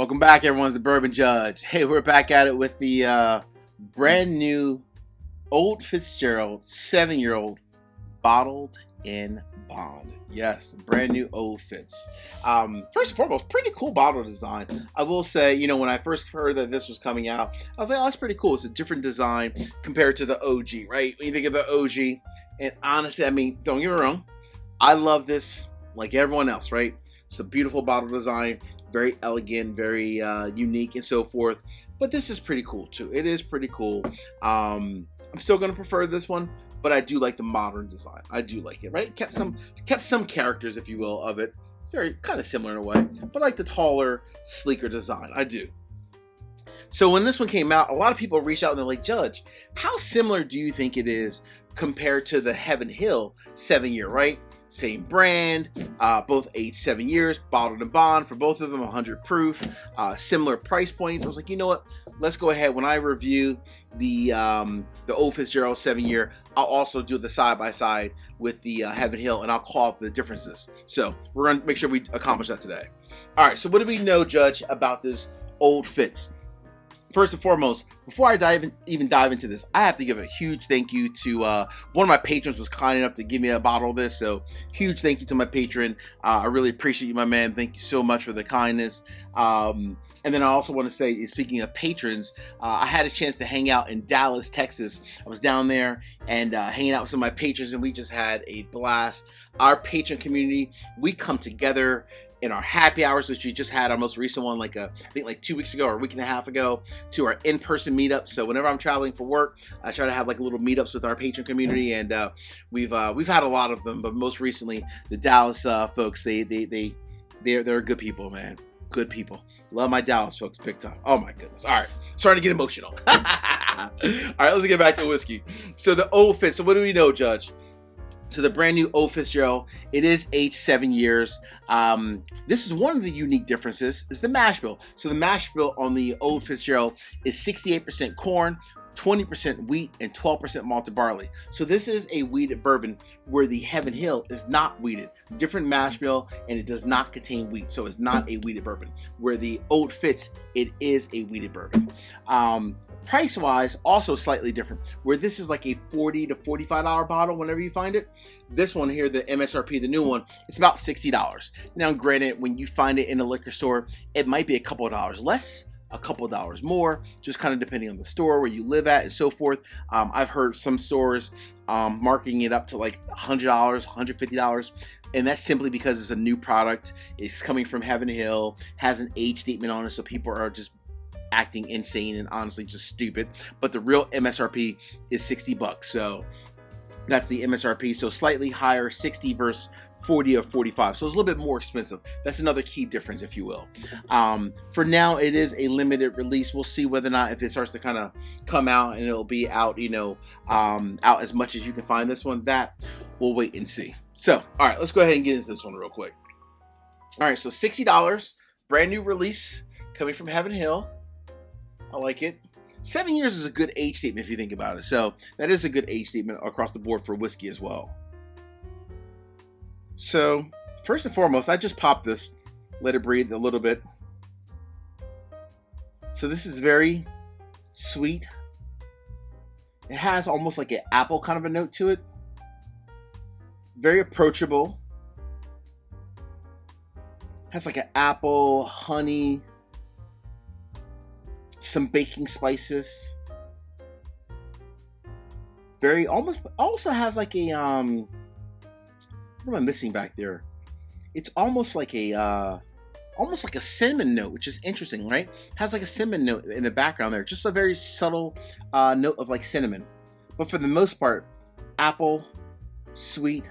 Welcome back, everyone. It's the Bourbon Judge. Hey, we're back at it with the brand new old Fitzgerald 7-year-old bottled in bond. Yes, brand new old Fitz. First and foremost, pretty cool bottle design. I will say, you know, when I first heard that this was coming out, I was like, oh, that's pretty cool. It's a different design compared to the OG, right? When you think of the OG, and honestly, I mean, don't get me wrong, I love this like everyone else, right? It's a beautiful bottle design. Very elegant, very unique and so forth. But this is pretty cool too. It is pretty cool. I'm still going to prefer this one, but I do like the modern design. I do like it, right? Kept some characters, if you will, of it. It's very kind of similar in a way, but I like the taller, sleeker design. I do. So when this one came out, a lot of people reached out and they're like, Judge, how similar do you think it is compared to the Heaven Hill 7-year, right? Same brand, both aged 7 years, bottled in bond for both of them, 100 proof, similar price points. I was like, you know what? Let's go ahead. When I review the old Fitzgerald 7-year, I'll also do the side-by-side with the Heaven Hill, and I'll call out the differences. So we're going to make sure we accomplish that today. All right, so what do we know, Judge, about this old Fitz? First and foremost, before I even dive into this, I have to give a huge thank you to one of my patrons was kind enough to give me a bottle of this. So huge thank you to my patron. I really appreciate you, my man. Thank you so much for the kindness. And then I also want to say, speaking of patrons, I had a chance to hang out in Dallas, Texas. I was down there and hanging out with some of my patrons, and we just had a blast. Our patron community, we come together in our happy hours, which we just had our most recent one, I think like 2 weeks ago or a week and a half ago, to our in-person meetups. So whenever I'm traveling for work, I try to have like little meetups with our patron community, and we've had a lot of them. But most recently, the Dallas folks, they're good people, man. Good people. Love my Dallas folks big time. Oh my goodness. All right, starting to get emotional. All right, let's get back to whiskey. So the old Fitz. So what do we know, Judge? So the brand new old Fitzgerald, it is aged 7 years. This is one of the unique differences is the mash bill. So the mash bill on the old Fitzgerald is 68% corn, 20% wheat, and 12% malted barley. So this is a wheated bourbon where the Heaven Hill is not wheated. Different mash bill, and it does not contain wheat. So it's not a wheated bourbon. Where the old Fitz, it is a wheated bourbon. Price-wise, also slightly different. Where this is like a $40 to $45 bottle whenever you find it. This one here, the MSRP, the new one, it's about $60. Now, granted, when you find it in a liquor store, it might be a couple of dollars less, a couple of dollars more, just kind of depending on the store where you live at and so forth. I've heard some stores marking it up to like $100, $150. And that's simply because it's a new product. It's coming from Heaven Hill, has an age statement on it, so people are just acting insane and honestly just stupid. But the real MSRP is $60. So that's the MSRP. So slightly higher, 60 versus 40 or 45. So it's a little bit more expensive. That's another key difference, if you will. For now, it is a limited release. We'll see whether or not if it starts to kind of come out and it'll be out, out as much as you can find this one. That we'll wait and see. So, all right, let's go ahead and get into this one real quick. All right, so $60, brand new release coming from Heaven Hill. I like it. 7 years is a good age statement if you think about it. So that is a good age statement across the board for whiskey as well. So first and foremost, I just popped this, let it breathe a little bit. So this is very sweet. It has almost like an apple kind of a note to it. Very approachable. Has like an apple, honey, some baking spices. Very also has like a what am I missing back there? It's almost like a cinnamon note, which is interesting, right? Has like a cinnamon note in the background there, just a very subtle note of like cinnamon. But for the most part, apple, sweet,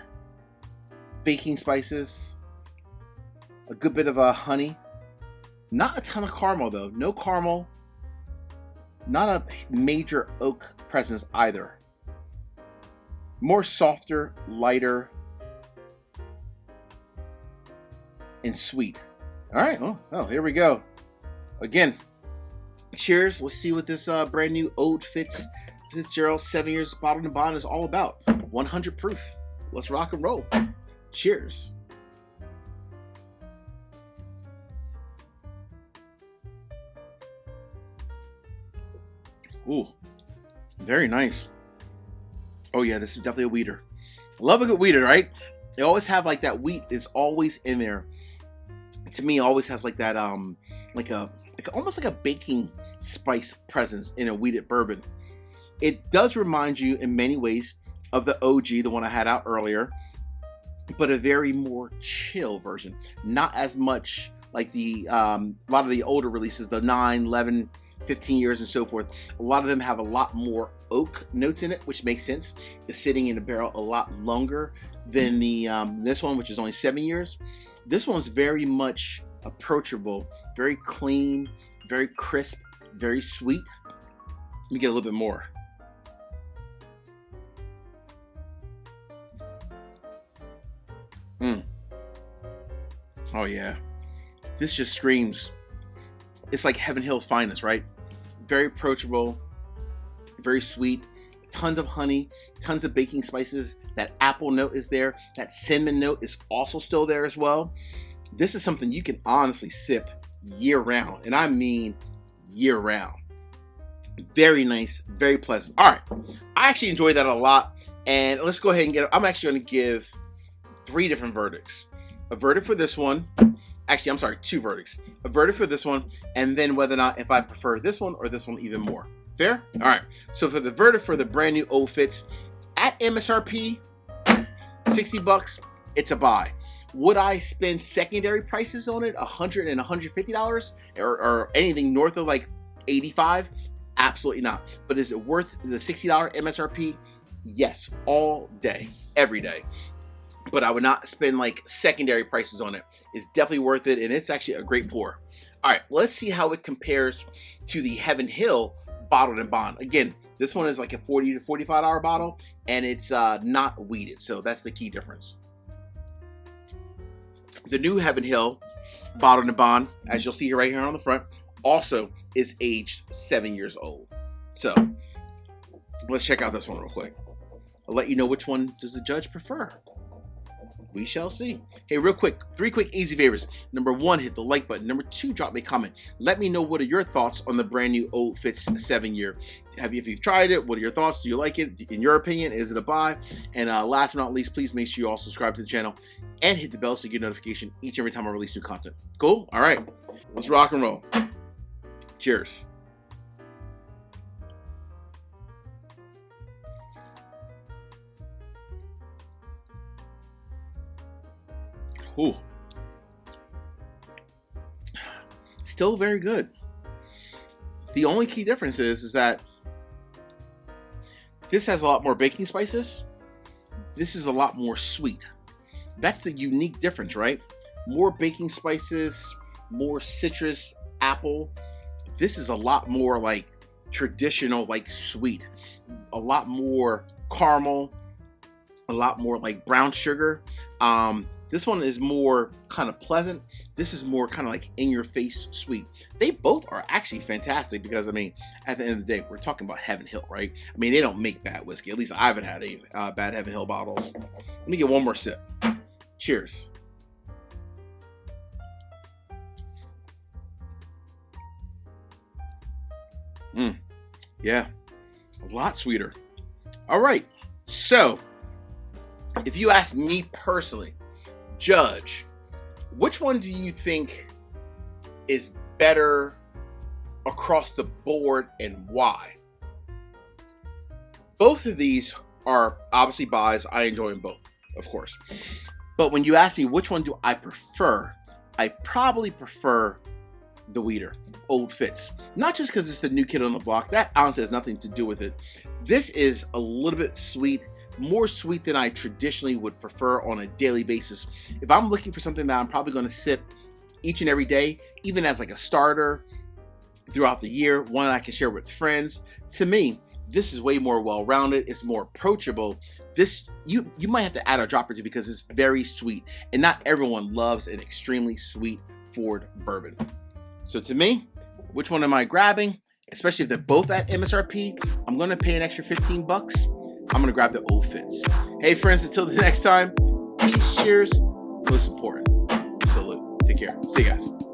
baking spices, a good bit of honey. Not a ton of caramel though. No caramel. Not a major oak presence either. More softer, lighter, and sweet. All right, oh, here we go. Again, cheers. Let's see what this brand new old Fitzgerald 7 years bottled in bond is all about. 100 proof. Let's rock and roll. Cheers. Ooh, very nice. Oh yeah, this is definitely a weeder. Love a good weeder, right? They always have like that wheat is always in there. To me, always has like that like almost like a baking spice presence in a wheated bourbon. It does remind you in many ways of the OG, the one I had out earlier, but a very more chill version. Not as much like the a lot of the older releases, the 9, 11, 15 years and so forth. A lot of them have a lot more oak notes in it, which makes sense. It's sitting in the barrel a lot longer than the this one, which is only 7 years. This one's very much approachable, very clean, very crisp, very sweet. Let me get a little bit more. Oh yeah, this just screams. It's like Heaven Hill's finest, right? Very approachable, very sweet, tons of honey, tons of baking spices. That apple note is there. That cinnamon note is also still there as well. This is something you can honestly sip year round, and I mean year round. Very nice, very pleasant. All right, I actually enjoyed that a lot, and let's go ahead and I'm actually going to give 3 different verdicts. A verdict for this one. Actually, I'm sorry, 2 verdicts. A verdict for this one, and then whether or not if I prefer this one or this one even more. Fair? All right. So for the verdict for the brand new Old Fitz, at MSRP, $60, it's a buy. Would I spend secondary prices on it, $100 and $150, or anything north of like $85? Absolutely not. But is it worth the $60 MSRP? Yes, all day, every day. But I would not spend like secondary prices on it. It's definitely worth it, and it's actually a great pour. All right, let's see how it compares to the Heaven Hill bottled and bond. Again, this one is like a $40 to $45 bottle, and it's not weeded, so that's the key difference. The new Heaven Hill bottled and bond, as you'll see right here on the front, also is aged 7 years old. So let's check out this one real quick. I'll let you know which one does the judge prefer. We shall see. Hey, real quick, 3 quick easy favors. Number 1, hit the like button. Number 2, drop me a comment. Let me know what are your thoughts on the brand new Old Fitz 7 year. If you've tried it, what are your thoughts? Do you like it? In your opinion, is it a buy? And last but not least, please make sure you all subscribe to the channel and hit the bell so you get notification each and every time I release new content. Cool? All right, let's rock and roll. Cheers. Ooh. Still very good. The only key difference is that this has a lot more baking spices. This is a lot more sweet. That's the unique difference, right? More baking spices, more citrus, apple. This is a lot more like traditional, like sweet. A lot more caramel, a lot more like brown sugar. This one is more kind of pleasant. This is more kind of like in your face sweet. They both are actually fantastic because, I mean, at the end of the day, we're talking about Heaven Hill, right? I mean, they don't make bad whiskey. At least I haven't had any bad Heaven Hill bottles. Let me get one more sip. Cheers. Yeah, a lot sweeter. All right, so if you ask me personally, Judge, which one do you think is better across the board and why? Both of these are obviously buys. I enjoy them both, of course. But when you ask me which one do I prefer, I probably prefer the weeder, Old Fitz. Not just because it's the new kid on the block. That honestly has nothing to do with it. This is a little bit sweet. More sweet than I traditionally would prefer on a daily basis. If I'm looking for something that I'm probably going to sip each and every day, even as like a starter throughout the year, one that I can share with friends, to me, this is way more well-rounded. It's more approachable. This, you might have to add a drop or two because it's very sweet, and not everyone loves an extremely sweet forward bourbon. So to me, which one am I grabbing? Especially if they're both at MSRP, I'm going to pay an extra $15. I'm going to grab the Old Fitz. Hey, friends, until the next time, peace, cheers, most important, salute. Take care. See you guys.